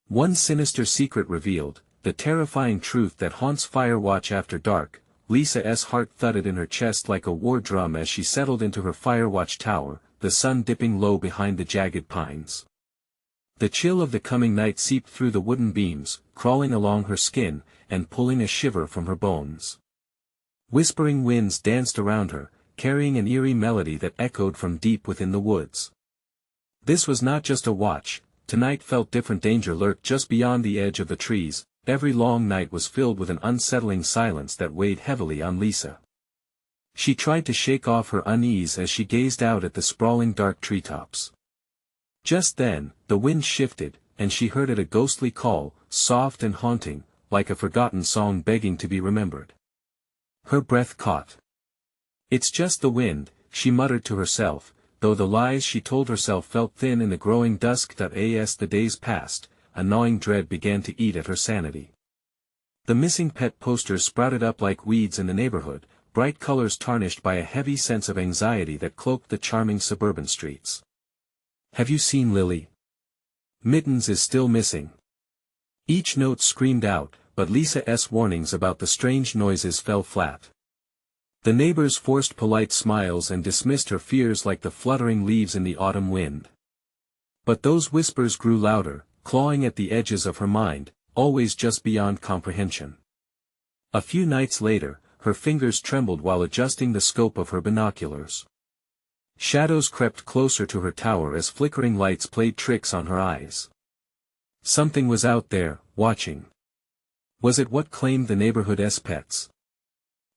One sinister secret revealed, the terrifying truth that haunts Firewatch after dark. Lisa's heart thudded in her chest like a war drum as she settled into her Firewatch tower, the sun dipping low behind the jagged pines. The chill of the coming night seeped through the wooden beams, crawling along her skin, and pulling a shiver from her bones. Whispering winds danced around her, carrying an eerie melody that echoed from deep within the woods. This was not just a watch. Tonight felt different. Danger lurked just beyond the edge of the trees. Every long night was filled with an unsettling silence that weighed heavily on Lisa. She tried to shake off her unease as she gazed out at the sprawling dark treetops. Just then, the wind shifted, and she heard it, a ghostly call, soft and haunting, like a forgotten song begging to be remembered. Her breath caught. "It's just the wind," she muttered to herself, though the lies she told herself felt thin in the growing dusk. As the days passed, a gnawing dread began to eat at her sanity. The missing pet posters sprouted up like weeds in the neighborhood, bright colors tarnished by a heavy sense of anxiety that cloaked the charming suburban streets. "Have you seen Lily? Mittens is still missing." Each note screamed out, but Lisa's warnings about the strange noises fell flat. The neighbors forced polite smiles and dismissed her fears like the fluttering leaves in the autumn wind. But those whispers grew louder, clawing at the edges of her mind, always just beyond comprehension. A few nights later, her fingers trembled while adjusting the scope of her binoculars. Shadows crept closer to her tower as flickering lights played tricks on her eyes. Something was out there, watching. Was it what claimed the neighborhood's pets?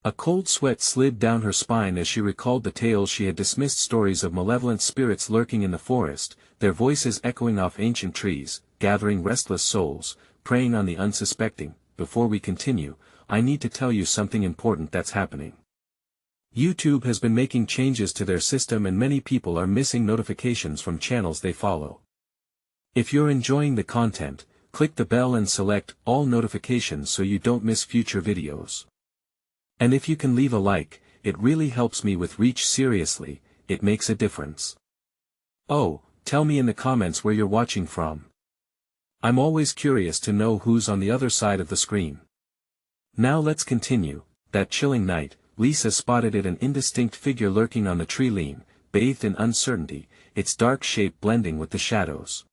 A cold sweat slid down her spine as she recalled the tales she had dismissed, stories of malevolent spirits lurking in the forest, their voices echoing off ancient trees, gathering restless souls, preying on the unsuspecting. Before we continue, I need to tell you something important that's happening. YouTube has been making changes to their system and many people are missing notifications from channels they follow. If you're enjoying the content, click the bell and select all notifications so you don't miss future videos. And if you can leave a like, it really helps me with reach. Seriously, it makes a difference. Oh, tell me in the comments where you're watching from. I'm always curious to know who's on the other side of the screen. Now let's continue. That chilling night, Lisa spotted an indistinct figure lurking on the tree line, bathed in uncertainty, its dark shape blending with the shadows.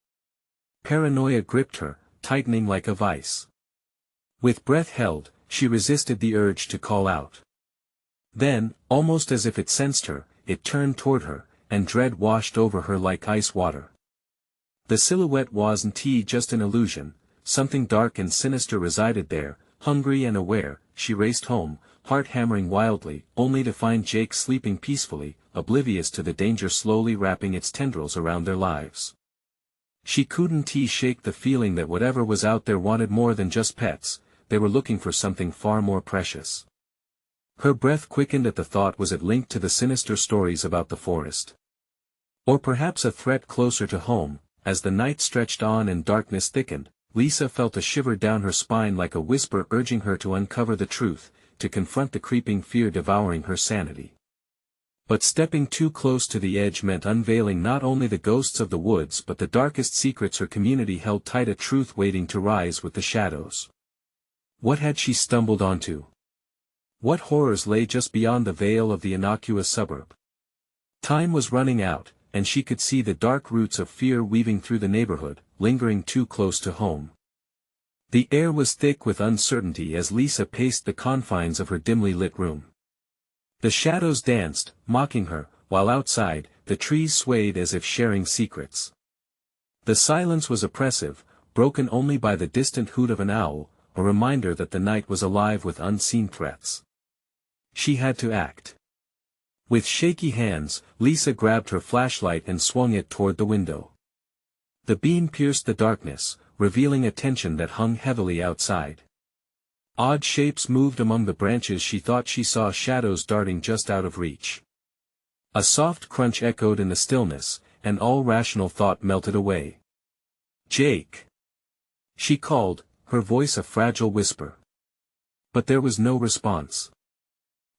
Paranoia gripped her, tightening like a vice. With breath held, she resisted the urge to call out. Then, almost as if it sensed her, it turned toward her, and dread washed over her like ice water. The silhouette wasn't just an illusion. Something dark and sinister resided there. Hungry and aware, she raced home, heart hammering wildly, only to find Jake sleeping peacefully, oblivious to the danger slowly wrapping its tendrils around their lives. She couldn't shake the feeling that whatever was out there wanted more than just pets. They were looking for something far more precious. Her breath quickened at the thought. Was it linked to the sinister stories about the forest? Or perhaps a threat closer to home? As the night stretched on and darkness thickened, Lisa felt a shiver down her spine like a whisper urging her to uncover the truth, to confront the creeping fear devouring her sanity. But stepping too close to the edge meant unveiling not only the ghosts of the woods but the darkest secrets her community held tight, a truth waiting to rise with the shadows. What had she stumbled onto? What horrors lay just beyond the veil of the innocuous suburb? Time was running out, and she could see the dark roots of fear weaving through the neighborhood, lingering too close to home. The air was thick with uncertainty as Lisa paced the confines of her dimly lit room. The shadows danced, mocking her, while outside, the trees swayed as if sharing secrets. The silence was oppressive, broken only by the distant hoot of an owl, a reminder that the night was alive with unseen threats. She had to act. With shaky hands, Lisa grabbed her flashlight and swung it toward the window. The beam pierced the darkness, revealing a tension that hung heavily outside. Odd shapes moved among the branches. She thought she saw shadows darting just out of reach. A soft crunch echoed in the stillness, and all rational thought melted away. "Jake!" she called, her voice a fragile whisper. But there was no response.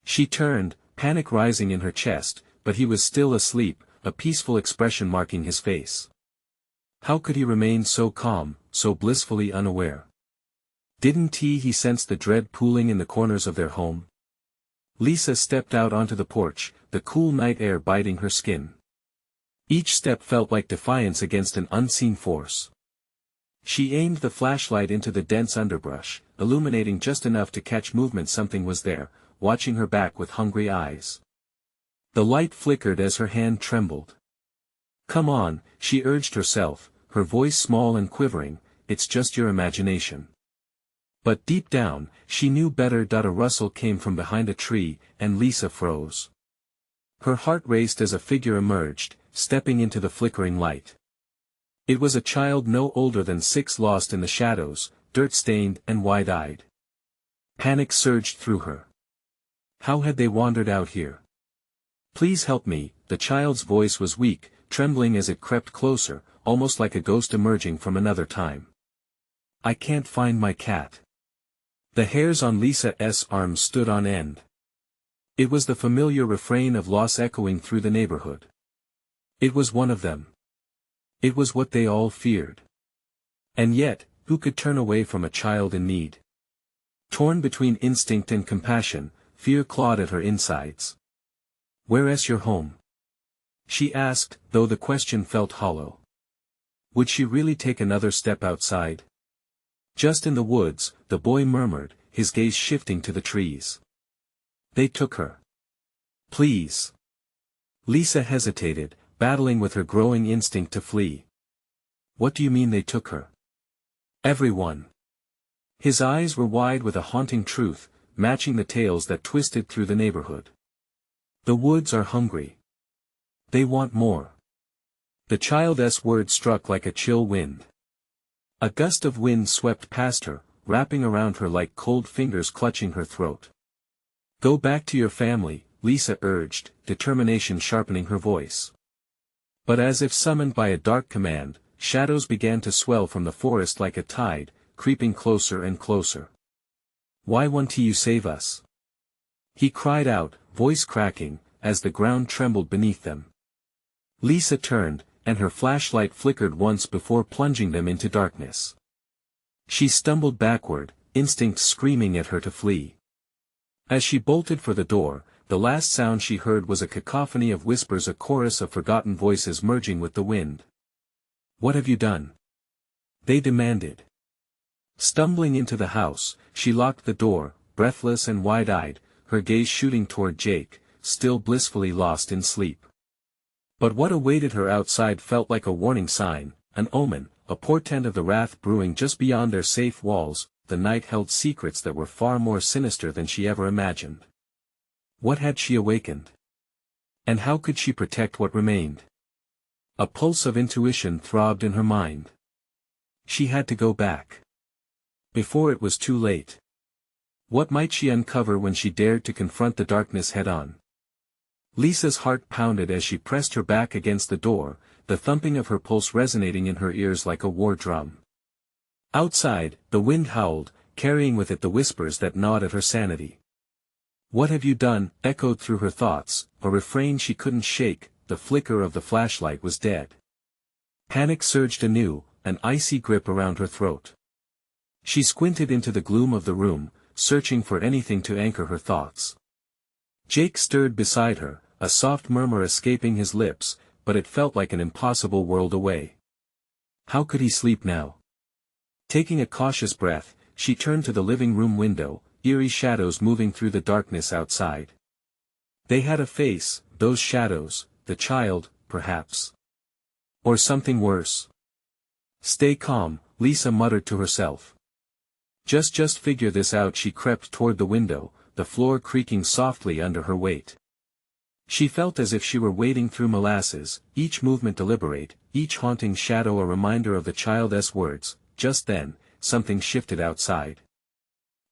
She turned, panic rising in her chest, but he was still asleep, a peaceful expression marking his face. How could he remain so calm, so blissfully unaware. Didn't he sense the dread pooling in the corners of their home? Lisa stepped out onto the porch, the cool night air biting her skin. Each step felt like defiance against an unseen force. She aimed the flashlight into the dense underbrush, illuminating just enough to catch movement. Something was there, watching her back with hungry eyes. The light flickered as her hand trembled. "Come on," she urged herself, her voice small and quivering, "it's just your imagination." But deep down, she knew better. A rustle came from behind a tree, and Lisa froze. Her heart raced as a figure emerged, stepping into the flickering light. It was a child no older than 6, lost in the shadows, dirt-stained and wide-eyed. Panic surged through her. How had they wandered out here? "Please help me," the child's voice was weak, trembling as it crept closer, almost like a ghost emerging from another time. "I can't find my cat." The hairs on Lisa's arms stood on end. It was the familiar refrain of loss echoing through the neighborhood. It was one of them. It was what they all feared. And yet, who could turn away from a child in need? Torn between instinct and compassion, fear clawed at her insides. "Where's your home?" she asked, though the question felt hollow. Would she really take another step outside? "Just in the woods," the boy murmured, his gaze shifting to the trees. "They took her." "Please." Lisa hesitated, battling with her growing instinct to flee. "What do you mean they took her?" "Everyone." His eyes were wide with a haunting truth, matching the tales that twisted through the neighborhood. "The woods are hungry. They want more." The child's words struck like a chill wind. A gust of wind swept past her, wrapping around her like cold fingers clutching her throat. "Go back to your family," Lisa urged, determination sharpening her voice. But as if summoned by a dark command, shadows began to swell from the forest like a tide, creeping closer and closer. "Why won't you save us?" he cried out, voice cracking, as the ground trembled beneath them. Lisa turned, and her flashlight flickered once before plunging them into darkness. She stumbled backward, instinct screaming at her to flee. As she bolted for the door, the last sound she heard was a cacophony of whispers, a chorus of forgotten voices merging with the wind. "What have you done?" they demanded. Stumbling into the house, she locked the door, breathless and wide-eyed, her gaze shooting toward Jake, still blissfully lost in sleep. But what awaited her outside felt like a warning sign, an omen, a portent of the wrath brewing just beyond their safe walls. The night held secrets that were far more sinister than she ever imagined. What had she awakened? And how could she protect what remained? A pulse of intuition throbbed in her mind. She had to go back. Before it was too late. What might she uncover when she dared to confront the darkness head-on? Lisa's heart pounded as she pressed her back against the door, the thumping of her pulse resonating in her ears like a war drum. Outside, the wind howled, carrying with it the whispers that gnawed at her sanity. "What have you done?" echoed through her thoughts, a refrain she couldn't shake. The flicker of the flashlight was dead. Panic surged anew, an icy grip around her throat. She squinted into the gloom of the room, searching for anything to anchor her thoughts. Jake stirred beside her, a soft murmur escaping his lips, but it felt like an impossible world away. How could he sleep now? Taking a cautious breath, she turned to the living room window, eerie shadows moving through the darkness outside. They had a face, those shadows, the child, perhaps. Or something worse. "Stay calm," Lisa muttered to herself. Just figure this out." She crept toward the window, the floor creaking softly under her weight. She felt as if she were wading through molasses, each movement deliberate, each haunting shadow a reminder of the child's words. Just then, something shifted outside.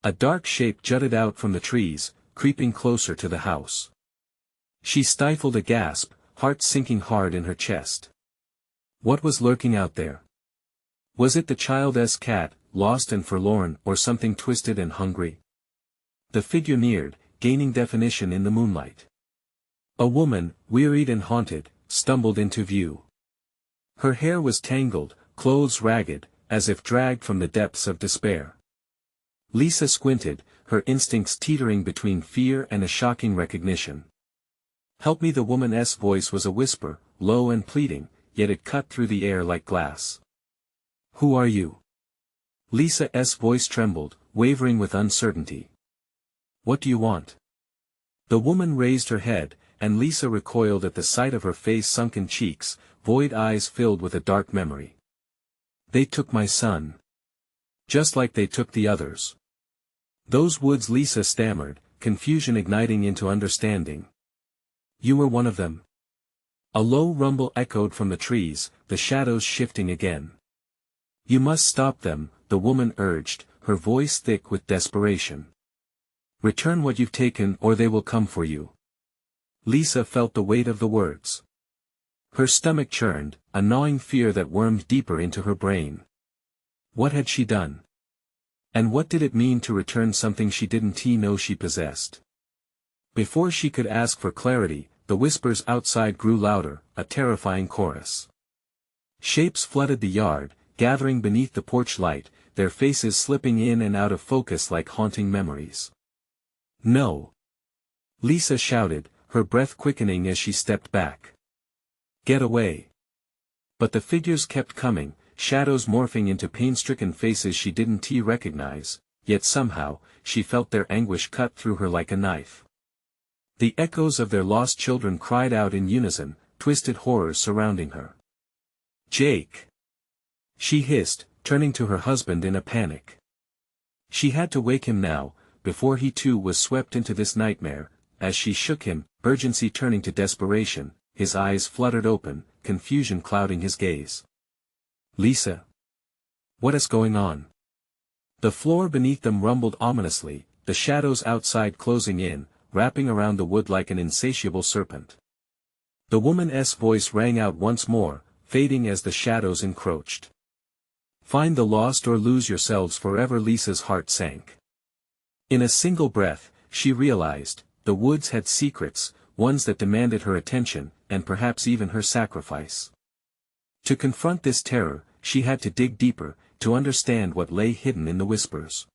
A dark shape jutted out from the trees, creeping closer to the house. She stifled a gasp, heart sinking hard in her chest. What was lurking out there? Was it the child's cat, lost and forlorn, or something twisted and hungry? The figure neared, gaining definition in the moonlight. A woman, wearied and haunted, stumbled into view. Her hair was tangled, clothes ragged, as if dragged from the depths of despair. Lisa squinted, her instincts teetering between fear and a shocking recognition. "Help me." The woman's voice was a whisper, low and pleading, yet it cut through the air like glass. "Who are you?" Lisa's voice trembled, wavering with uncertainty. "What do you want?" The woman raised her head, and Lisa recoiled at the sight of her face, sunken cheeks, void eyes filled with a dark memory. "They took my son. Just like they took the others." "Those woods," Lisa stammered, confusion igniting into understanding. "You were one of them?" A low rumble echoed from the trees, the shadows shifting again. "You must stop them," the woman urged, her voice thick with desperation. "Return what you've taken or they will come for you." Lisa felt the weight of the words. Her stomach churned, a gnawing fear that wormed deeper into her brain. What had she done? And what did it mean to return something she didn't know she possessed? Before she could ask for clarity, the whispers outside grew louder, a terrifying chorus. Shapes flooded the yard, gathering beneath the porch light, their faces slipping in and out of focus like haunting memories. "No!" Lisa shouted, her breath quickening as she stepped back. "Get away!" But the figures kept coming, shadows morphing into pain-stricken faces she didn't recognize, yet somehow, she felt their anguish cut through her like a knife. The echoes of their lost children cried out in unison, twisted horrors surrounding her. "Jake!" she hissed, turning to her husband in a panic. She had to wake him now, before he too was swept into this nightmare. As she shook him, urgency turning to desperation, his eyes fluttered open, confusion clouding his gaze. "Lisa! What is going on?" The floor beneath them rumbled ominously, the shadows outside closing in, wrapping around the wood like an insatiable serpent. The woman's voice rang out once more, fading as the shadows encroached. "Find the lost or lose yourselves forever." Lisa's heart sank. In a single breath, she realized, the woods had secrets, ones that demanded her attention, and perhaps even her sacrifice. To confront this terror, she had to dig deeper, to understand what lay hidden in the whispers.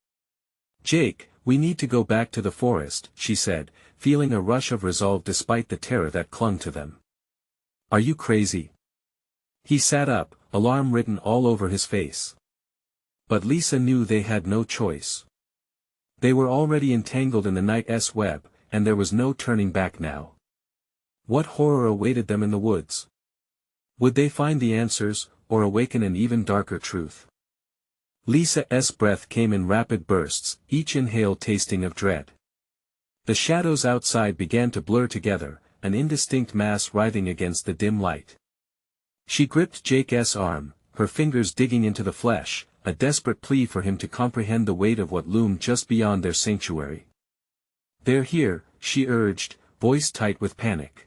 "Jake, we need to go back to the forest," she said, feeling a rush of resolve despite the terror that clung to them. "Are you crazy?" He sat up, alarm written all over his face. But Lisa knew they had no choice. They were already entangled in the night's web, and there was no turning back now. What horror awaited them in the woods? Would they find the answers, or awaken an even darker truth? Lisa's breath came in rapid bursts, each inhale tasting of dread. The shadows outside began to blur together, an indistinct mass writhing against the dim light. She gripped Jake's arm, her fingers digging into the flesh, a desperate plea for him to comprehend the weight of what loomed just beyond their sanctuary. "They're here," she urged, voice tight with panic.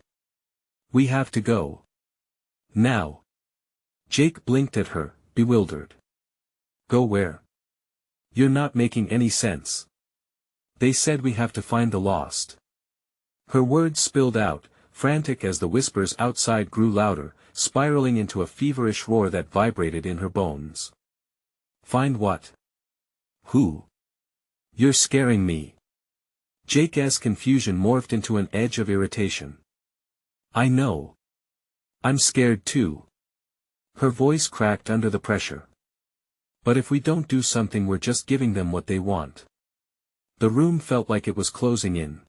"We have to go. Now." Jake blinked at her, bewildered. "Go where? You're not making any sense." "They said we have to find the lost." Her words spilled out, frantic as the whispers outside grew louder, spiraling into a feverish roar that vibrated in her bones. "Find what? Who? You're scaring me." Jake's confusion morphed into an edge of irritation. "I know. I'm scared too." Her voice cracked under the pressure. "But if we don't do something, we're just giving them what they want." The room felt like it was closing in.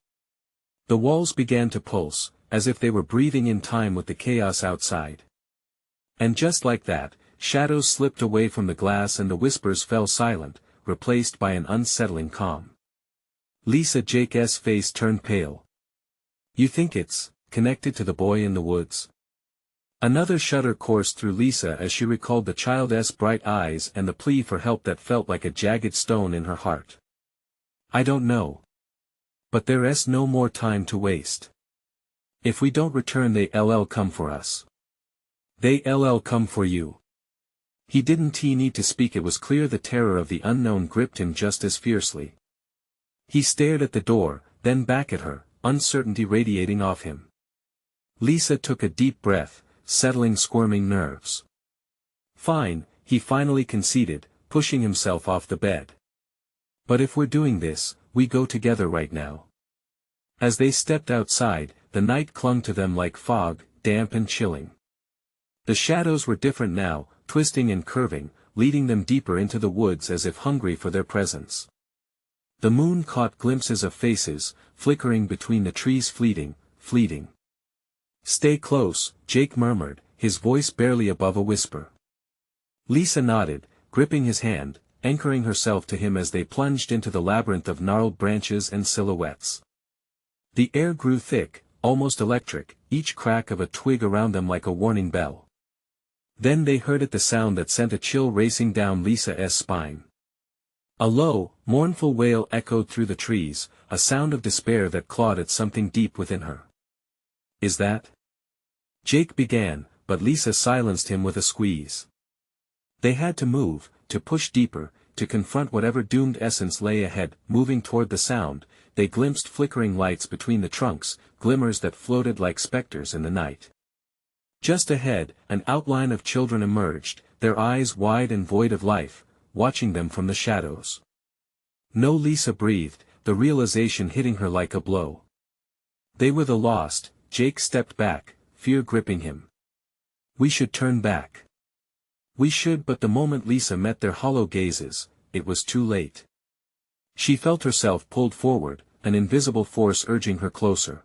The walls began to pulse, as if they were breathing in time with the chaos outside. And just like that, shadows slipped away from the glass and the whispers fell silent, replaced by an unsettling calm. Jake's face turned pale. "You think it's connected to the boy in the woods?" Another shudder coursed through Lisa as she recalled the child's bright eyes and the plea for help that felt like a jagged stone in her heart. "I don't know. But there's no more time to waste. If we don't return, they'll come for us. They'll come for you." He didn't need to speak. It was clear the terror of the unknown gripped him just as fiercely. He stared at the door, then back at her, uncertainty radiating off him. Lisa took a deep breath, settling squirming nerves. "Fine, he finally conceded, pushing himself off the bed. But if we're doing this, we go together right now. As they stepped outside, the night clung to them like fog, damp and chilling. The shadows were different now, twisting and curving, leading them deeper into the woods as if hungry for their presence. The moon caught glimpses of faces, flickering between the trees, fleeting. "Stay close," Jake murmured, his voice barely above a whisper. Lisa nodded, gripping his hand, anchoring herself to him as they plunged into the labyrinth of gnarled branches and silhouettes. The air grew thick, almost electric, each crack of a twig around them like a warning bell. Then they heard it, the sound that sent a chill racing down Lisa's spine. A low, mournful wail echoed through the trees, a sound of despair that clawed at something deep within her. "Is that?" Jake began, but Lisa silenced him with a squeeze. They had to move, to push deeper, to confront whatever doomed essence lay ahead. Moving toward the sound, they glimpsed flickering lights between the trunks, glimmers that floated like specters in the night. Just ahead, an outline of children emerged, their eyes wide and void of life, watching them from the shadows. No, Lisa breathed, the realization hitting her like a blow. They were the lost. Jake stepped back, fear gripping him. "We should turn back." "We should," but the moment Lisa met their hollow gazes, it was too late. She felt herself pulled forward, an invisible force urging her closer.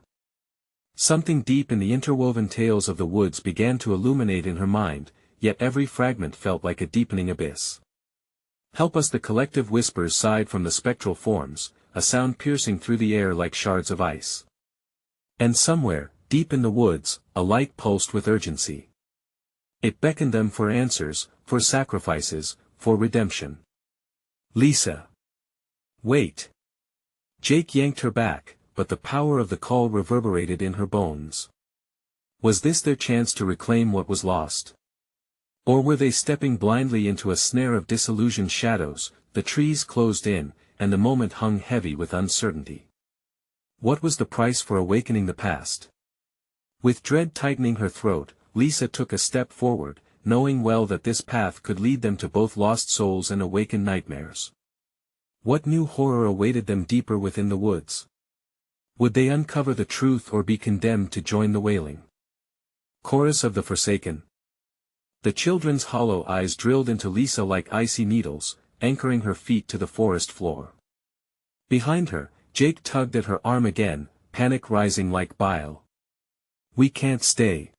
Something deep in the interwoven tales of the woods began to illuminate in her mind, yet every fragment felt like a deepening abyss. "Help us," the collective whispers sighed from the spectral forms, a sound piercing through the air like shards of ice. And somewhere, deep in the woods, a light pulsed with urgency. It beckoned them for answers, for sacrifices, for redemption. "Lisa! Wait!" Jake yanked her back, but the power of the call reverberated in her bones. Was this their chance to reclaim what was lost? Or were they stepping blindly into a snare of disillusioned shadows? The trees closed in, and the moment hung heavy with uncertainty. What was the price for awakening the past? With dread tightening her throat, Lisa took a step forward, knowing well that this path could lead them to both lost souls and awakened nightmares. What new horror awaited them deeper within the woods? Would they uncover the truth or be condemned to join the wailing? Chorus of the Forsaken. The children's hollow eyes drilled into Lisa like icy needles, anchoring her feet to the forest floor. Behind her, Jake tugged at her arm again, panic rising like bile. "We can't stay.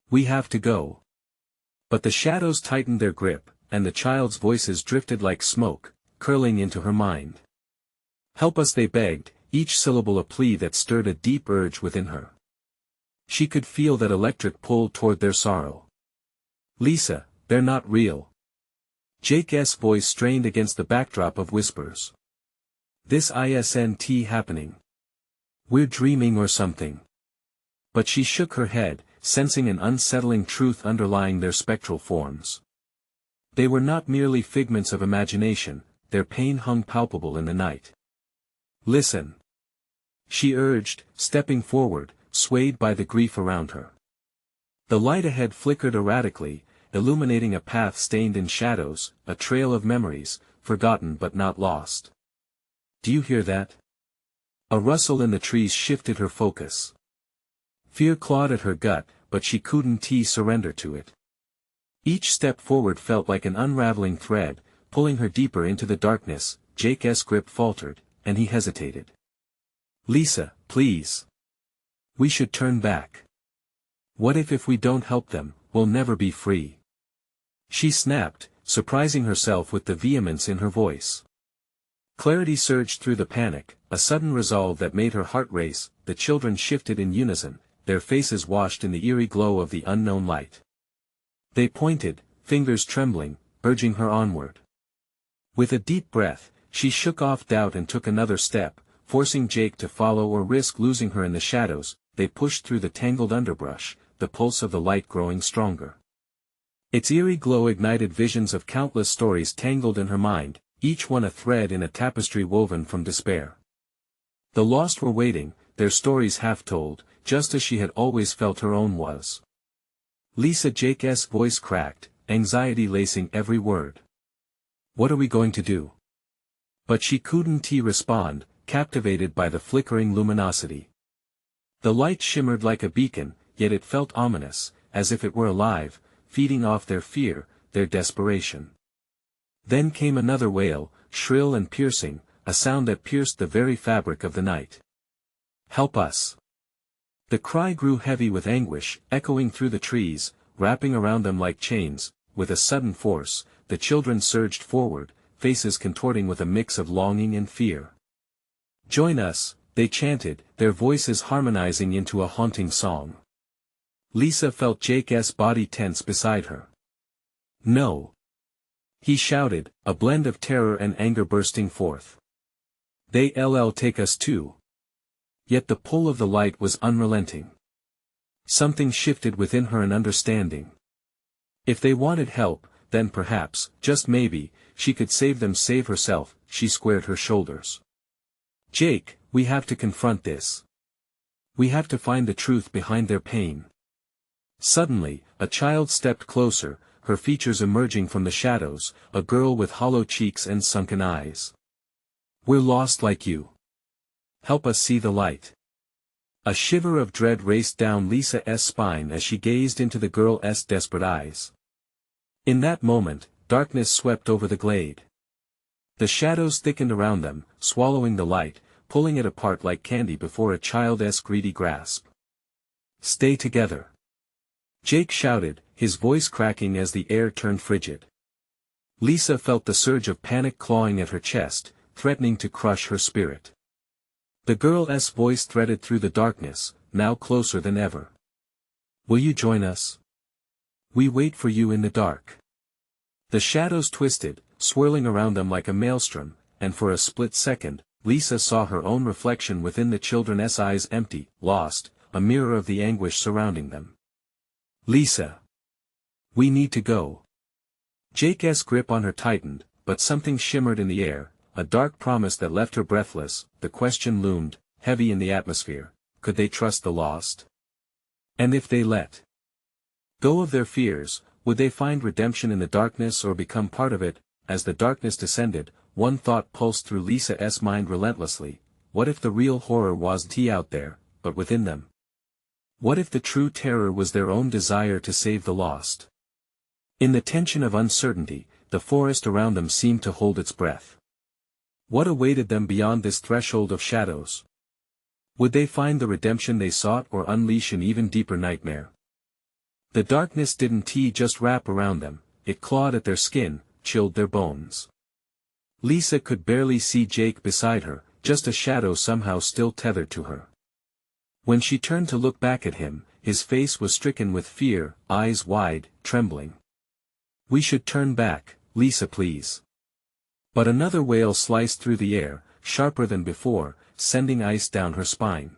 We have to go." But the shadows tightened their grip, and the child's voices drifted like smoke, curling into her mind. "Help us," they begged, each syllable a plea that stirred a deep urge within her. She could feel that electric pull toward their sorrow. "Lisa, they're not real." Jake's voice strained against the backdrop of whispers. "This isn't happening. We're dreaming or something." But she shook her head, sensing an unsettling truth underlying their spectral forms. They were not merely figments of imagination, their pain hung palpable in the night. "Listen," she urged, stepping forward, swayed by the grief around her. The light ahead flickered erratically, illuminating a path stained in shadows, a trail of memories, forgotten but not lost. "Do you hear that?" A rustle in the trees shifted her focus. Fear clawed at her gut, but she couldn't surrender to it. Each step forward felt like an unraveling thread, pulling her deeper into the darkness. Jake's grip faltered, and he hesitated. "Lisa, please. We should turn back. What if we don't help them, we'll never be free." She snapped, surprising herself with the vehemence in her voice. Clarity surged through the panic, a sudden resolve that made her heart race. The children shifted in unison, their faces washed in the eerie glow of the unknown light. They pointed, fingers trembling, urging her onward. With a deep breath, she shook off doubt and took another step, forcing Jake to follow or risk losing her in the shadows. They pushed through the tangled underbrush, the pulse of the light growing stronger. Its eerie glow ignited visions of countless stories tangled in her mind, each one a thread in a tapestry woven from despair. The lost were waiting, their stories half told, just as she had always felt her own was. "Lisa," Jake's voice cracked, anxiety lacing every word. "What are we going to do?" But she couldn't respond, captivated by the flickering luminosity. The light shimmered like a beacon, yet it felt ominous, as if it were alive, feeding off their fear, their desperation. Then came another wail, shrill and piercing, a sound that pierced the very fabric of the night. "Help us!" The cry grew heavy with anguish, echoing through the trees, wrapping around them like chains. With a sudden force, the children surged forward, faces contorting with a mix of longing and fear. "Join us," they chanted, their voices harmonizing into a haunting song. Lisa felt Jake's body tense beside her. "No!" he shouted, a blend of terror and anger bursting forth. "They'll take us too." Yet the pull of the light was unrelenting. Something shifted within her an understanding. If they wanted help, then perhaps, just maybe, she could save them, save herself. She squared her shoulders. "Jake, we have to confront this. We have to find the truth behind their pain." Suddenly, a child stepped closer, her features emerging from the shadows, a girl with hollow cheeks and sunken eyes. "We're lost like you. Help us see the light." A shiver of dread raced down Lisa's spine as she gazed into the girl's desperate eyes. In that moment, darkness swept over the glade. The shadows thickened around them, swallowing the light, pulling it apart like candy before a child's greedy grasp. "Stay together!" Jake shouted, his voice cracking as the air turned frigid. Lisa felt the surge of panic clawing at her chest, threatening to crush her spirit. The girl's voice threaded through the darkness, now closer than ever. "Will you join us? We wait for you in the dark." The shadows twisted, swirling around them like a maelstrom, and for a split second, Lisa saw her own reflection within the children's eyes, empty, lost, a mirror of the anguish surrounding them. "Lisa! We need to go." Jake's grip on her tightened, but something shimmered in the air, a dark promise that left her breathless. The question loomed, heavy in the atmosphere: could they trust the lost? And if they let go of their fears, would they find redemption in the darkness or become part of it? As the darkness descended, one thought pulsed through Lisa's mind relentlessly: what if the real horror wasn't out there, but within them? What if the true terror was their own desire to save the lost? In the tension of uncertainty, the forest around them seemed to hold its breath. What awaited them beyond this threshold of shadows? Would they find the redemption they sought or unleash an even deeper nightmare? The darkness didn't just wrap around them, it clawed at their skin, chilled their bones. Lisa could barely see Jake beside her, just a shadow somehow still tethered to her. When she turned to look back at him, his face was stricken with fear, eyes wide, trembling. "We should turn back, Lisa, please." But another wail sliced through the air, sharper than before, sending ice down her spine.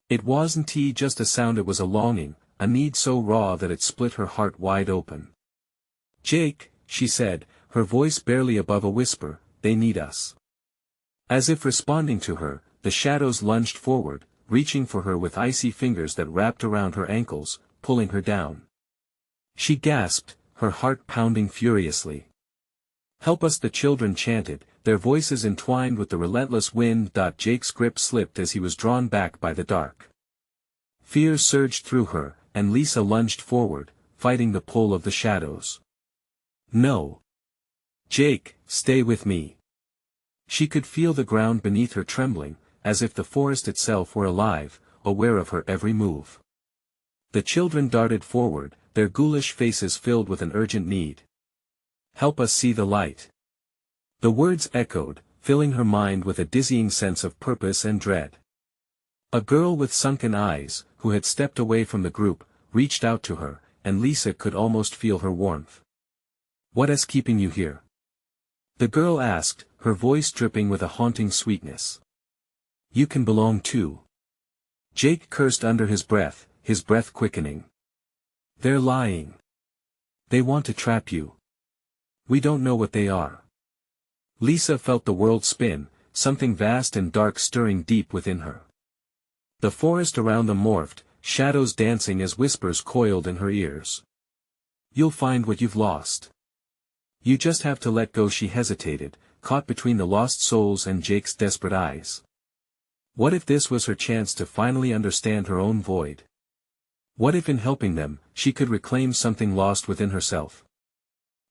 It wasn't just a sound, it was a longing, a need so raw that it split her heart wide open. "Jake," she said, her voice barely above a whisper, "they need us." As if responding to her, the shadows lunged forward, reaching for her with icy fingers that wrapped around her ankles, pulling her down. She gasped, her heart pounding furiously. "Help us," the children chanted, their voices entwined with the relentless wind. Jake's grip slipped as he was drawn back by the dark. Fear surged through her, and Lisa lunged forward, fighting the pull of the shadows. "No. Jake, stay with me." She could feel the ground beneath her trembling, as if the forest itself were alive, aware of her every move. The children darted forward, their ghoulish faces filled with an urgent need. "Help us see the light." The words echoed, filling her mind with a dizzying sense of purpose and dread. A girl with sunken eyes, who had stepped away from the group, reached out to her, and Lisa could almost feel her warmth. "What's keeping you here?" the girl asked, her voice dripping with a haunting sweetness. "You can belong too." Jake cursed under his breath quickening. "They're lying. They want to trap you. We don't know what they are." Lisa felt the world spin, something vast and dark stirring deep within her. The forest around them morphed, shadows dancing as whispers coiled in her ears. You'll find what you've lost. You just have to let go. She hesitated, caught between the lost souls and Jake's desperate eyes. What if this was her chance to finally understand her own void? What if in helping them, she could reclaim something lost within herself?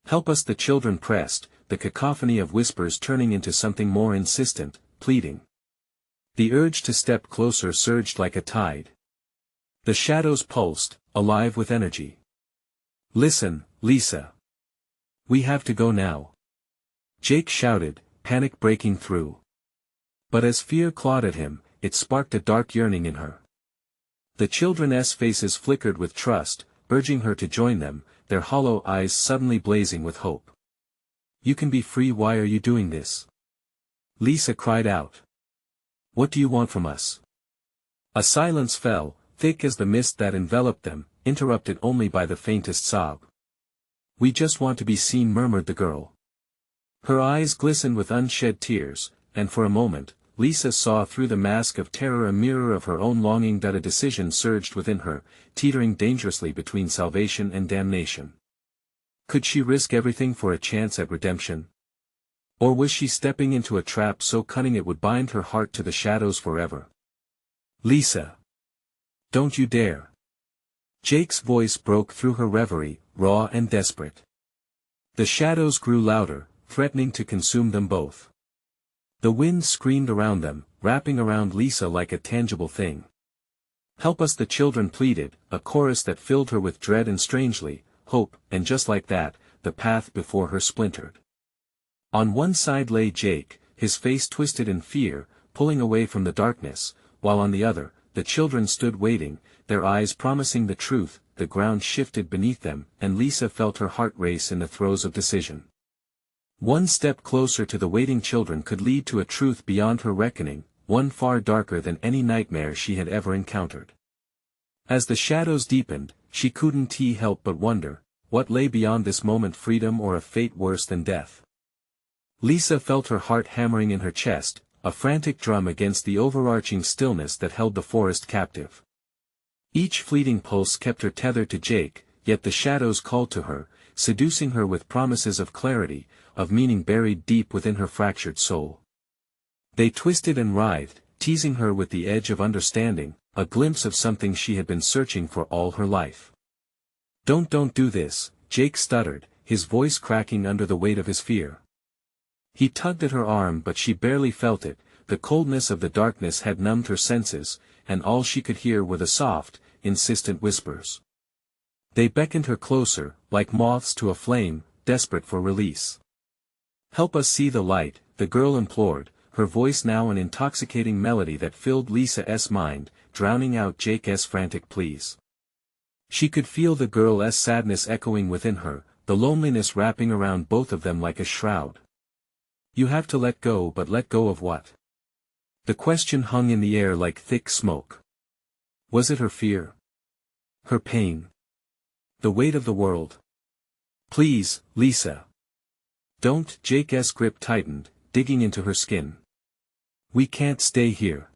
Help us, the children pressed, the cacophony of whispers turning into something more insistent, pleading. The urge to step closer surged like a tide. The shadows pulsed, alive with energy. Listen, Lisa. We have to go now. Jake shouted, panic breaking through. But as fear clawed at him, it sparked a dark yearning in her. The children's faces flickered with trust, urging her to join them, their hollow eyes suddenly blazing with hope. You can be free. Why are you doing this? Lisa cried out. What do you want from us? A silence fell, thick as the mist that enveloped them, interrupted only by the faintest sob. We just want to be seen, murmured the girl. Her eyes glistened with unshed tears, and for a moment, Lisa saw through the mask of terror a mirror of her own longing. A decision surged within her, teetering dangerously between salvation and damnation. Could she risk everything for a chance at redemption? Or was she stepping into a trap so cunning it would bind her heart to the shadows forever? Lisa! Don't you dare! Jake's voice broke through her reverie, raw and desperate. The shadows grew louder, threatening to consume them both. The wind screamed around them, wrapping around Lisa like a tangible thing. Help us, the children pleaded, a chorus that filled her with dread and strangely, hope, and just like that, the path before her splintered. On one side lay Jake, his face twisted in fear, pulling away from the darkness, while on the other, the children stood waiting, their eyes promising the truth. The ground shifted beneath them, and Lisa felt her heart race in the throes of decision. One step closer to the waiting children could lead to a truth beyond her reckoning, one far darker than any nightmare she had ever encountered. As the shadows deepened, she couldn't help but wonder, what lay beyond this moment, freedom or a fate worse than death? Lisa felt her heart hammering in her chest, a frantic drum against the overarching stillness that held the forest captive. Each fleeting pulse kept her tethered to Jake, yet the shadows called to her, seducing her with promises of clarity, of meaning buried deep within her fractured soul. They twisted and writhed, teasing her with the edge of understanding, a glimpse of something she had been searching for all her life. Don't do this, Jake stuttered, his voice cracking under the weight of his fear. He tugged at her arm, but she barely felt it. The coldness of the darkness had numbed her senses, and all she could hear were the soft, insistent whispers. They beckoned her closer, like moths to a flame, desperate for release. Help us see the light, the girl implored, her voice now an intoxicating melody that filled Lisa's mind, drowning out Jake's frantic pleas. She could feel the girl's sadness echoing within her, the loneliness wrapping around both of them like a shroud. You have to let go, but let go of what? The question hung in the air like thick smoke. Was it her fear? Her pain? The weight of the world? Please, Lisa. Don't. Jake's grip tightened, digging into her skin. We can't stay here.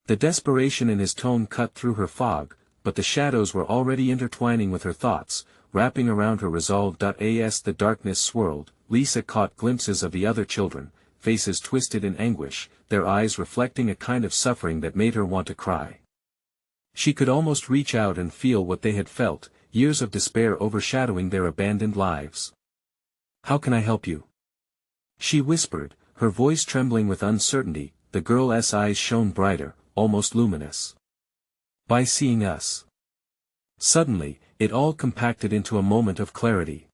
The desperation in his tone cut through her fog, but the shadows were already intertwining with her thoughts, wrapping around her resolve. As the darkness swirled, Lisa caught glimpses of the other children, faces twisted in anguish, their eyes reflecting a kind of suffering that made her want to cry. She could almost reach out and feel what they had felt, years of despair overshadowing their abandoned lives. How can I help you? She whispered, her voice trembling with uncertainty. The girl's eyes shone brighter, almost luminous. By seeing us. Suddenly, it all compacted into a moment of clarity.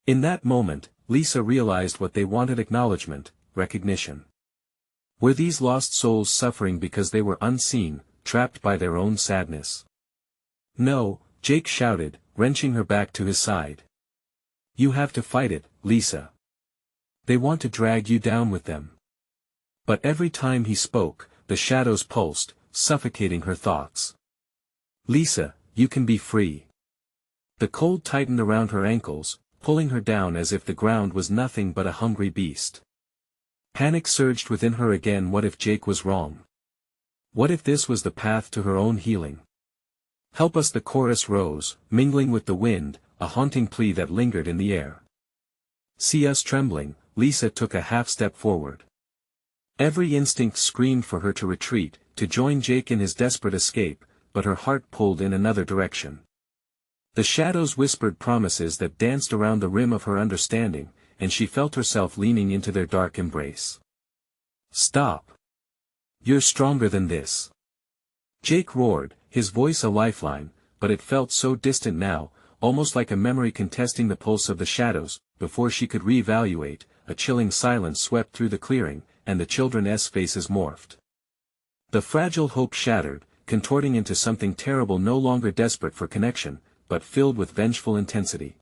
In that moment, Lisa realized what they wanted: acknowledgement, recognition. Were these lost souls suffering because they were unseen, trapped by their own sadness? No, Jake shouted, wrenching her back to his side. You have to fight it, Lisa. They want to drag you down with them. But every time he spoke, the shadows pulsed, suffocating her thoughts. Lisa, you can be free. The cold tightened around her ankles, pulling her down as if the ground was nothing but a hungry beast. Panic surged within her again. What if Jake was wrong? What if this was the path to her own healing? Help us! The chorus rose, mingling with the wind, a haunting plea that lingered in the air. See us trembling, Lisa took a half-step forward. Every instinct screamed for her to retreat, to join Jake in his desperate escape, but her heart pulled in another direction. The shadows whispered promises that danced around the rim of her understanding, and she felt herself leaning into their dark embrace. Stop! You're stronger than this. Jake roared, his voice a lifeline, but it felt so distant now, almost like a memory contesting the pulse of the shadows. Before she could reevaluate, a chilling silence swept through the clearing, and the children's faces morphed. The fragile hope shattered, contorting into something terrible, no longer desperate for connection, but filled with vengeful intensity.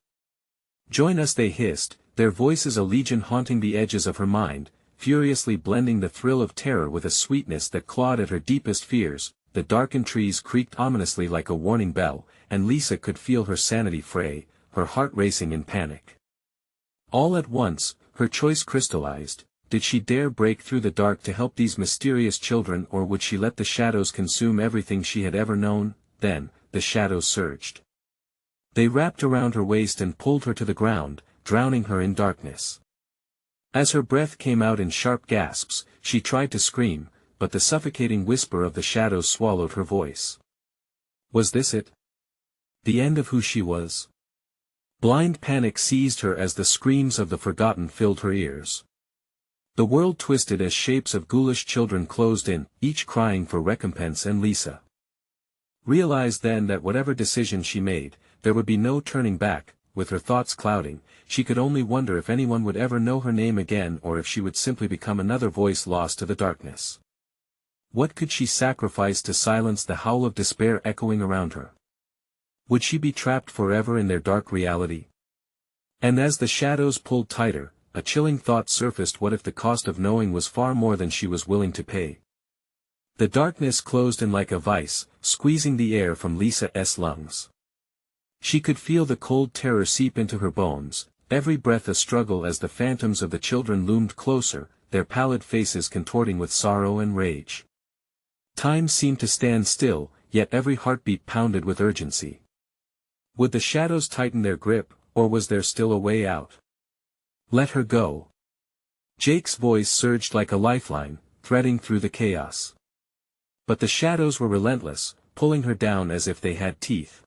Join us, they hissed, their voices a legion haunting the edges of her mind, furiously blending the thrill of terror with a sweetness that clawed at her deepest fears. The darkened trees creaked ominously like a warning bell, and Lisa could feel her sanity fray, her heart racing in panic. All at once, her choice crystallized. Did she dare break through the dark to help these mysterious children, or would she let the shadows consume everything she had ever known? Then, the shadows surged. They wrapped around her waist and pulled her to the ground, drowning her in darkness. As her breath came out in sharp gasps, she tried to scream, but the suffocating whisper of the shadows swallowed her voice. Was this it? The end of who she was? Blind panic seized her as the screams of the forgotten filled her ears. The world twisted as shapes of ghoulish children closed in, each crying for recompense, and Lisa realized then that whatever decision she made, there would be no turning back. With her thoughts clouding, she could only wonder if anyone would ever know her name again, or if she would simply become another voice lost to the darkness. What could she sacrifice to silence the howl of despair echoing around her? Would she be trapped forever in their dark reality? And as the shadows pulled tighter, a chilling thought surfaced: what if the cost of knowing was far more than she was willing to pay? The darkness closed in like a vice, squeezing the air from Lisa's lungs. She could feel the cold terror seep into her bones, every breath a struggle as the phantoms of the children loomed closer, their pallid faces contorting with sorrow and rage. Time seemed to stand still, yet every heartbeat pounded with urgency. Would the shadows tighten their grip, or was there still a way out? Let her go. Jake's voice surged like a lifeline, threading through the chaos. But the shadows were relentless, pulling her down as if they had teeth.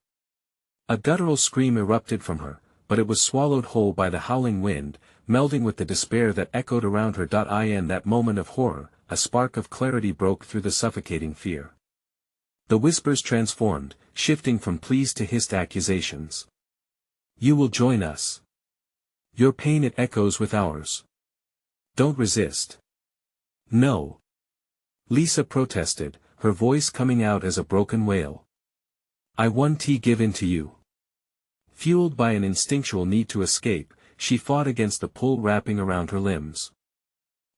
A guttural scream erupted from her, but it was swallowed whole by the howling wind, melding with the despair that echoed around her. In that moment of horror, a spark of clarity broke through the suffocating fear. The whispers transformed, shifting from pleas to hissed accusations. You will join us. Your pain, it echoes with ours. Don't resist. No. Lisa protested, her voice coming out as a broken wail. I won't give in to you. Fueled by an instinctual need to escape, she fought against the pull wrapping around her limbs.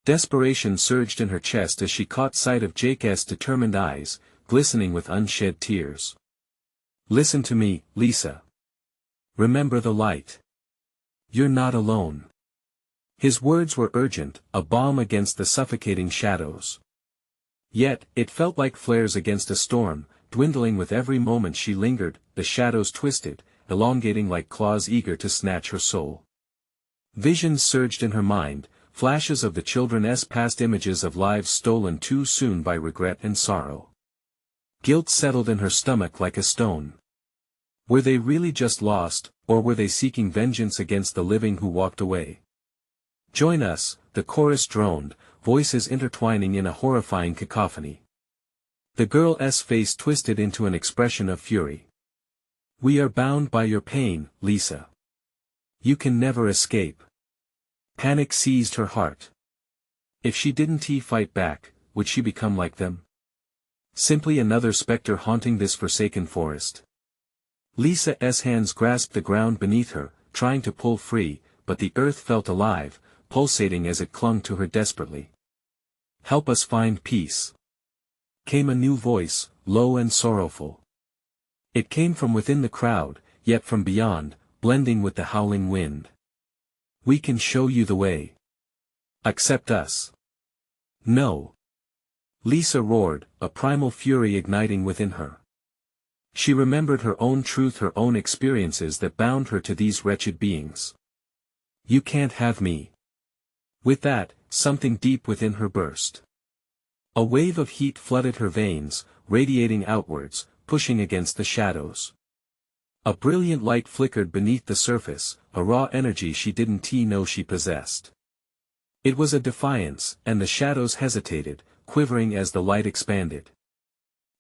Desperation surged in her chest as she caught sight of Jake's determined eyes, glistening with unshed tears. Listen to me, Lisa. Remember the light. You're not alone. His words were urgent, a balm against the suffocating shadows. Yet, it felt like flares against a storm, dwindling with every moment she lingered. The shadows twisted, elongating like claws eager to snatch her soul. Visions surged in her mind, flashes of the children's past, images of lives stolen too soon by regret and sorrow. Guilt settled in her stomach like a stone. Were they really just lost, or were they seeking vengeance against the living who walked away? Join us, the chorus droned, voices intertwining in a horrifying cacophony. The girl's face twisted into an expression of fury. We are bound by your pain, Lisa. You can never escape. Panic seized her heart. If she didn't fight back, would she become like them? Simply another specter haunting this forsaken forest. Lisa's hands grasped the ground beneath her, trying to pull free, but the earth felt alive, pulsating as it clung to her desperately. Help us find peace. Came a new voice, low and sorrowful. It came from within the crowd, yet from beyond, blending with the howling wind. We can show you the way. Accept us. No. Lisa roared, a primal fury igniting within her. She remembered her own truth, her own experiences that bound her to these wretched beings. You can't have me. With that, something deep within her burst. A wave of heat flooded her veins, radiating outwards, pushing against the shadows. A brilliant light flickered beneath the surface, a raw energy she didn't know she possessed. It was a defiance, and the shadows hesitated, quivering as the light expanded.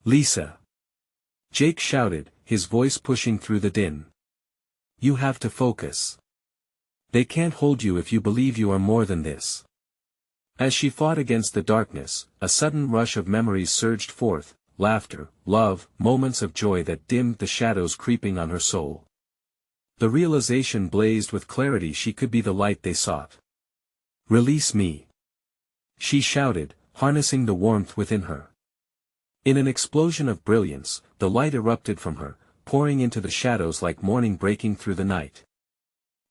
Lisa! Jake shouted, his voice pushing through the din. You have to focus. They can't hold you if you believe you are more than this. As she fought against the darkness, a sudden rush of memories surged forth, laughter, love, moments of joy that dimmed the shadows creeping on her soul. The realization blazed with clarity she could be the light they sought. Release me! She shouted, harnessing the warmth within her. In an explosion of brilliance, the light erupted from her, pouring into the shadows like morning breaking through the night.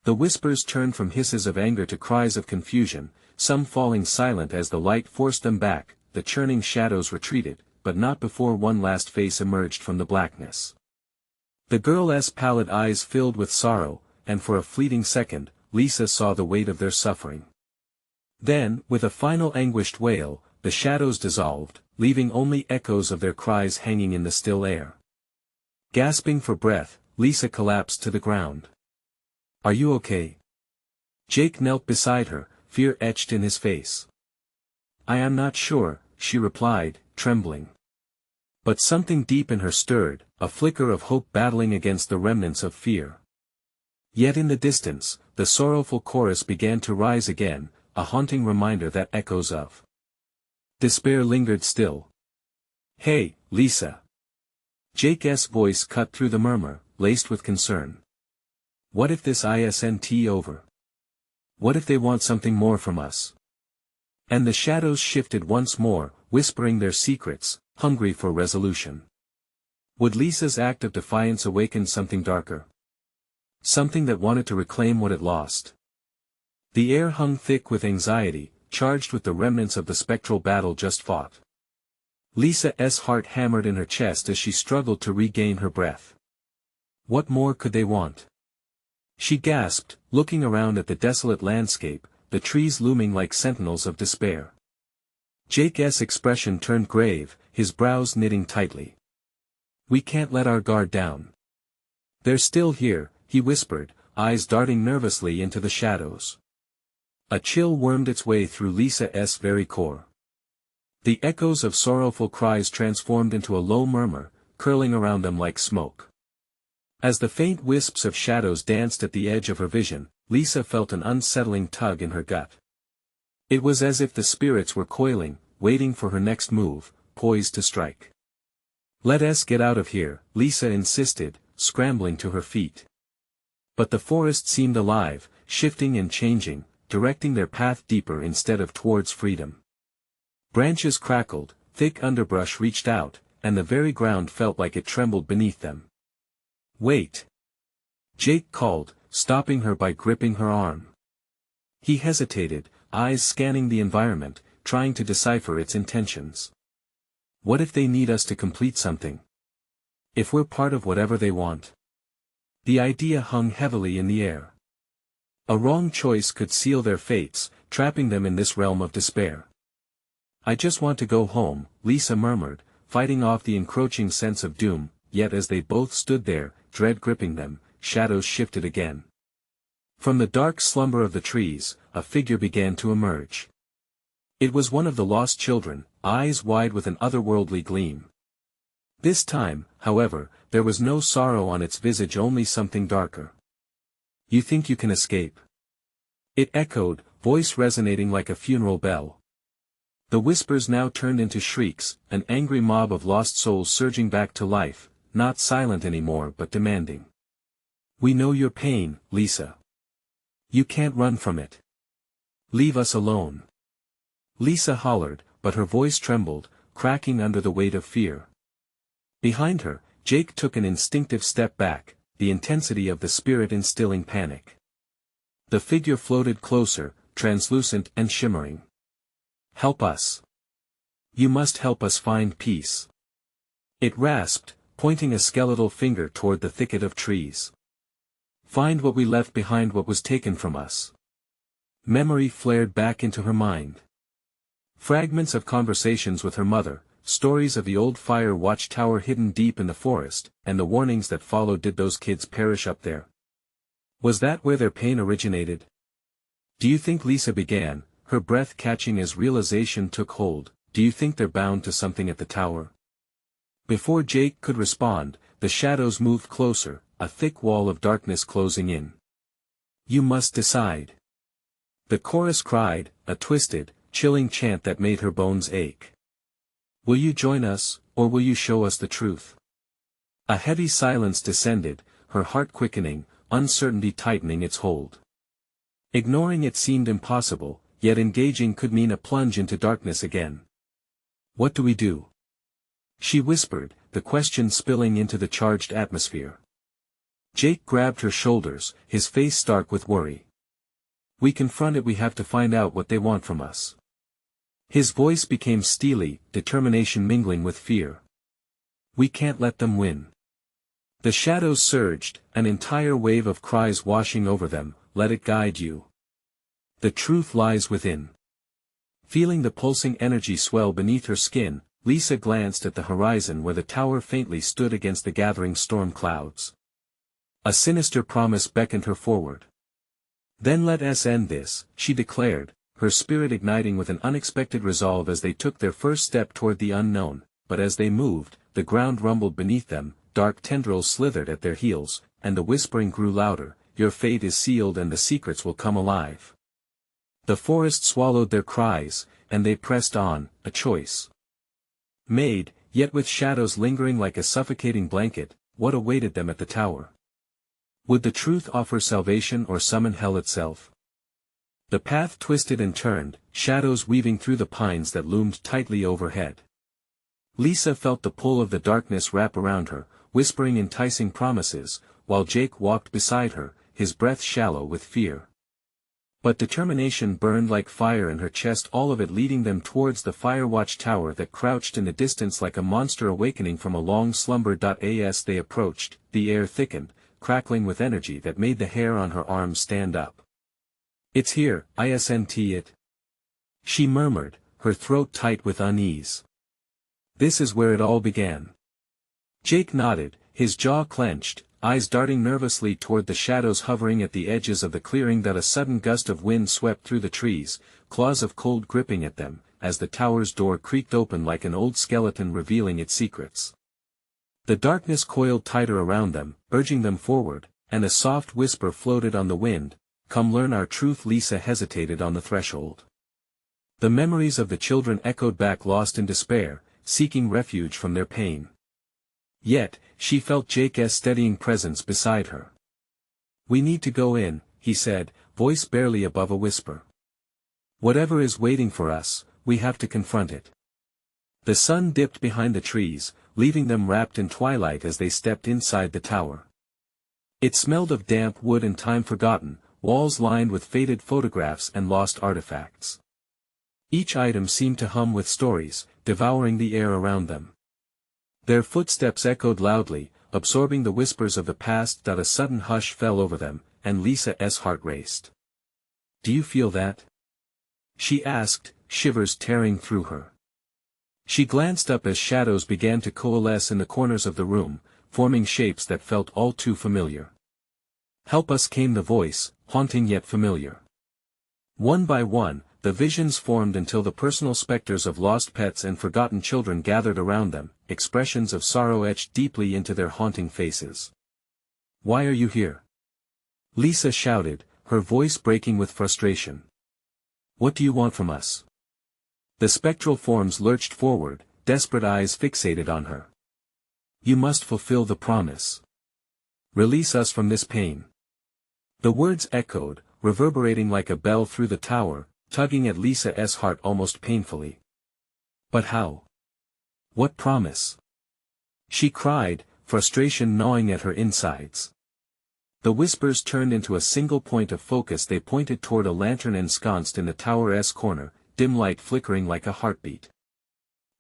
The whispers turned from hisses of anger to cries of confusion, some falling silent as the light forced them back. The churning shadows retreated, but not before one last face emerged from the blackness. The girl's pallid eyes filled with sorrow, and for a fleeting second, Lisa saw the weight of their suffering. Then, with a final anguished wail, the shadows dissolved, leaving only echoes of their cries hanging in the still air. Gasping for breath, Lisa collapsed to the ground. Are you okay? Jake knelt beside her, fear etched in his face. I am not sure, she replied, trembling. But something deep in her stirred, a flicker of hope battling against the remnants of fear. Yet in the distance, the sorrowful chorus began to rise again, a haunting reminder that echoes of despair lingered still. Hey, Lisa! Jake's voice cut through the murmur, laced with concern. What if this isn't over? What if they want something more from us? And the shadows shifted once more, whispering their secrets, hungry for resolution. Would Lisa's act of defiance awaken something darker? Something that wanted to reclaim what it lost? The air hung thick with anxiety, charged with the remnants of the spectral battle just fought. Lisa's heart hammered in her chest as she struggled to regain her breath. What more could they want? She gasped, looking around at the desolate landscape, the trees looming like sentinels of despair. Jake's expression turned grave, his brows knitting tightly. We can't let our guard down. They're still here, he whispered, eyes darting nervously into the shadows. A chill wormed its way through Lisa's very core. The echoes of sorrowful cries transformed into a low murmur, curling around them like smoke. As the faint wisps of shadows danced at the edge of her vision, Lisa felt an unsettling tug in her gut. It was as if the spirits were coiling, waiting for her next move, poised to strike. Let us get out of here, Lisa insisted, scrambling to her feet. But the forest seemed alive, shifting and changing, directing their path deeper instead of towards freedom. Branches crackled, thick underbrush reached out, and the very ground felt like it trembled beneath them. Wait! Jake called, stopping her by gripping her arm. He hesitated, eyes scanning the environment, trying to decipher its intentions. What if they need us to complete something? If we're part of whatever they want? The idea hung heavily in the air. A wrong choice could seal their fates, trapping them in this realm of despair. I just want to go home, Lisa murmured, fighting off the encroaching sense of doom, yet as they both stood there, dread gripping them, shadows shifted again. From the dark slumber of the trees, a figure began to emerge. It was one of the lost children, eyes wide with an otherworldly gleam. This time, however, there was no sorrow on its visage, only something darker. You think you can escape? It echoed, voice resonating like a funeral bell. The whispers now turned into shrieks, an angry mob of lost souls surging back to life, not silent anymore but demanding. We know your pain, Lisa. You can't run from it. Leave us alone. Lisa hollered, but her voice trembled, cracking under the weight of fear. Behind her, Jake took an instinctive step back, the intensity of the spirit instilling panic. The figure floated closer, translucent and shimmering. Help us. You must help us find peace. It rasped, pointing a skeletal finger toward the thicket of trees. Find what we left behind, what was taken from us. Memory flared back into her mind. Fragments of conversations with her mother, stories of the old Firewatch tower hidden deep in the forest, and the warnings that followed. Did those kids perish up there? Was that where their pain originated? Do you think, Lisa began, her breath catching as realization took hold, do you think they're bound to something at the tower? Before Jake could respond, the shadows moved closer, a thick wall of darkness closing in. You must decide. The chorus cried, a twisted, chilling chant that made her bones ache. Will you join us, or will you show us the truth? A heavy silence descended, her heart quickening, uncertainty tightening its hold. Ignoring it seemed impossible, yet engaging could mean a plunge into darkness again. What do we do? She whispered, the question spilling into the charged atmosphere. Jake grabbed her shoulders, his face stark with worry. We confront it. We have to find out what they want from us. His voice became steely, determination mingling with fear. We can't let them win. The shadows surged, an entire wave of cries washing over them. Let it guide you. The truth lies within. Feeling the pulsing energy swell beneath her skin, Lisa glanced at the horizon where the tower faintly stood against the gathering storm clouds. A sinister promise beckoned her forward. Then let us end this, she declared, her spirit igniting with an unexpected resolve as they took their first step toward the unknown. But as they moved, the ground rumbled beneath them, dark tendrils slithered at their heels, and the whispering grew louder. Your fate is sealed and the secrets will come alive. The forest swallowed their cries, and they pressed on, a choice made, yet with shadows lingering like a suffocating blanket. What awaited them at the tower? Would the truth offer salvation or summon hell itself? The path twisted and turned, shadows weaving through the pines that loomed tightly overhead. Lisa felt the pull of the darkness wrap around her, whispering enticing promises, while Jake walked beside her, his breath shallow with fear. But determination burned like fire in her chest, all of it leading them towards the Firewatch tower that crouched in the distance like a monster awakening from a long slumber. As they approached, the air thickened, crackling with energy that made the hair on her arms stand up. It's here, isn't it? She murmured, her throat tight with unease. This is where it all began. Jake nodded, his jaw clenched, eyes darting nervously toward the shadows hovering at the edges of the clearing. A sudden gust of wind swept through the trees, claws of cold gripping at them, as the tower's door creaked open like an old skeleton revealing its secrets. The darkness coiled tighter around them, urging them forward, and a soft whisper floated on the wind, come learn our truth. Lisa hesitated on the threshold. The memories of the children echoed back, lost in despair, seeking refuge from their pain. Yet, she felt Jake's steadying presence beside her. We need to go in, he said, voice barely above a whisper. Whatever is waiting for us, we have to confront it. The sun dipped behind the trees, leaving them wrapped in twilight as they stepped inside the tower. It smelled of damp wood and time forgotten, walls lined with faded photographs and lost artifacts. Each item seemed to hum with stories, devouring the air around them. Their footsteps echoed loudly, absorbing the whispers of the past. A sudden hush fell over them, and Lisa's heart raced. Do you feel that? She asked, shivers tearing through her. She glanced up as shadows began to coalesce in the corners of the room, forming shapes that felt all too familiar. Help us, came the voice, haunting yet familiar. One by one, the visions formed until the personal specters of lost pets and forgotten children gathered around them, expressions of sorrow etched deeply into their haunting faces. Why are you here? Lisa shouted, her voice breaking with frustration. What do you want from us? The spectral forms lurched forward, desperate eyes fixated on her. You must fulfill the promise. Release us from this pain. The words echoed, reverberating like a bell through the tower, tugging at Lisa's heart almost painfully. But how? What promise? She cried, frustration gnawing at her insides. The whispers turned into a single point of focus. They pointed toward a lantern ensconced in the tower's corner, dim light flickering like a heartbeat.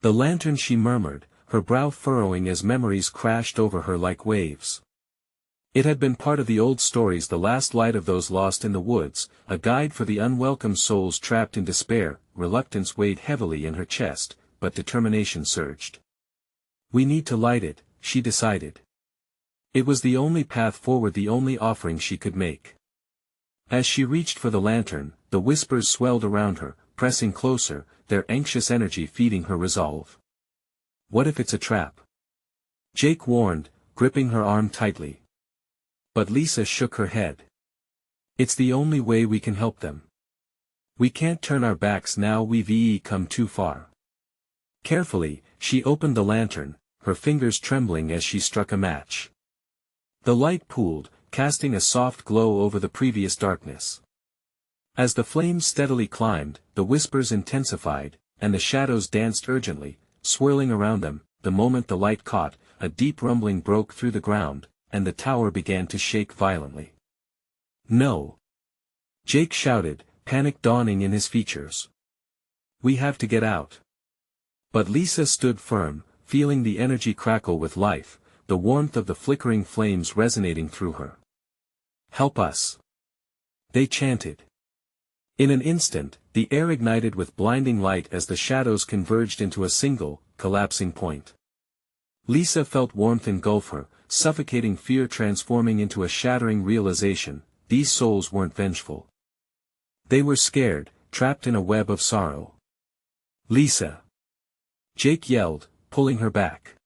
The lantern, she murmured, her brow furrowing as memories crashed over her like waves. It had been part of the old stories, the last light of those lost in the woods, a guide for the unwelcome souls trapped in despair. Reluctance weighed heavily in her chest, but determination surged. We need to light it, she decided. It was the only path forward, the only offering she could make. As she reached for the lantern, the whispers swelled around her, pressing closer, their anxious energy feeding her resolve. What if it's a trap? Jake warned, gripping her arm tightly. But Lisa shook her head. It's the only way we can help them. We can't turn our backs now, we've come too far. Carefully, she opened the lantern, her fingers trembling as she struck a match. The light pooled, casting a soft glow over the previous darkness. As the flames steadily climbed, the whispers intensified, and the shadows danced urgently, swirling around them. The moment the light caught, a deep rumbling broke through the ground, and the tower began to shake violently. No! Jake shouted, panic dawning in his features. We have to get out. But Lisa stood firm, feeling the energy crackle with life, the warmth of the flickering flames resonating through her. Help us! They chanted. In an instant, the air ignited with blinding light as the shadows converged into a single, collapsing point. Lisa felt warmth engulf her, suffocating fear transforming into a shattering realization. These souls weren't vengeful. They were scared, trapped in a web of sorrow. Lisa! Jake yelled, pulling her back.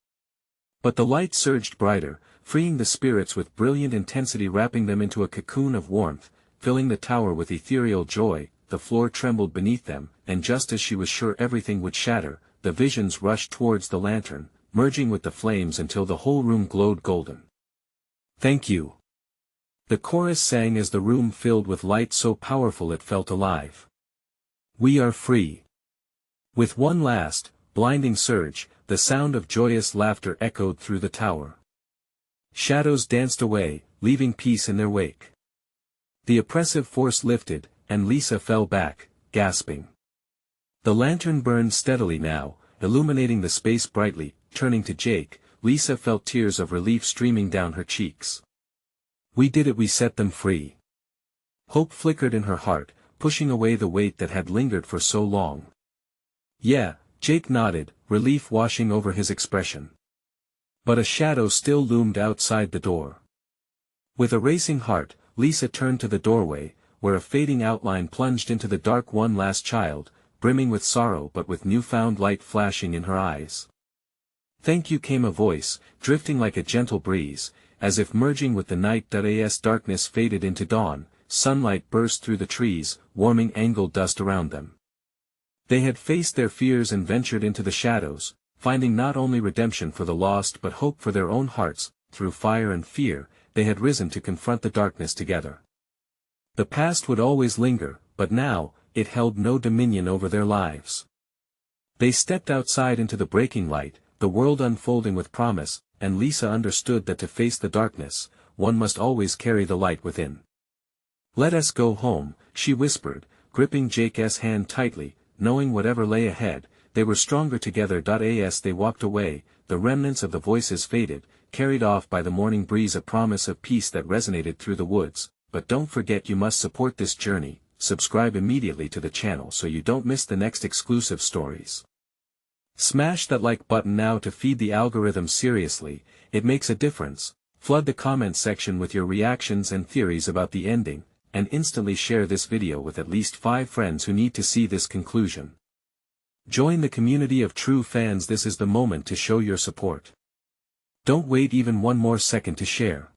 But the light surged brighter, freeing the spirits with brilliant intensity, wrapping them into a cocoon of warmth, filling the tower with ethereal joy. The floor trembled beneath them, and just as she was sure everything would shatter, the visions rushed towards the lantern, merging with the flames until the whole room glowed golden. Thank you! The chorus sang as the room filled with light so powerful it felt alive. We are free! With one last, blinding surge, the sound of joyous laughter echoed through the tower. Shadows danced away, leaving peace in their wake. The oppressive force lifted, and Lisa fell back, gasping. The lantern burned steadily now, illuminating the space brightly. Turning to Jake, Lisa felt tears of relief streaming down her cheeks. We did it, we set them free. Hope flickered in her heart, pushing away the weight that had lingered for so long. Yeah, Jake nodded, relief washing over his expression. But a shadow still loomed outside the door. With a racing heart, Lisa turned to the doorway, where a fading outline plunged into the dark. One last child, brimming with sorrow but with newfound light flashing in her eyes. Thank you, came a voice, drifting like a gentle breeze, as if merging with the night. As darkness faded into dawn, sunlight burst through the trees, warming angled dust around them. They had faced their fears and ventured into the shadows, finding not only redemption for the lost but hope for their own hearts. Through fire and fear, they had risen to confront the darkness together. The past would always linger, but now, it held no dominion over their lives. They stepped outside into the breaking light, the world unfolding with promise, and Lisa understood that to face the darkness, one must always carry the light within. Let us go home, she whispered, gripping Jake's hand tightly, knowing whatever lay ahead, they were stronger together. As they walked away, the remnants of the voices faded, carried off by the morning breeze, a promise of peace that resonated through the woods. But don't forget, you must support this journey. Subscribe immediately to the channel so you don't miss the next exclusive stories. Smash that like button now to feed the algorithm. Seriously, it makes a difference. Flood the comment section with your reactions and theories about the ending, and instantly share this video with at least 5 friends who need to see this conclusion. Join the community of true fans. This is the moment to show your support. Don't wait even one more second to share.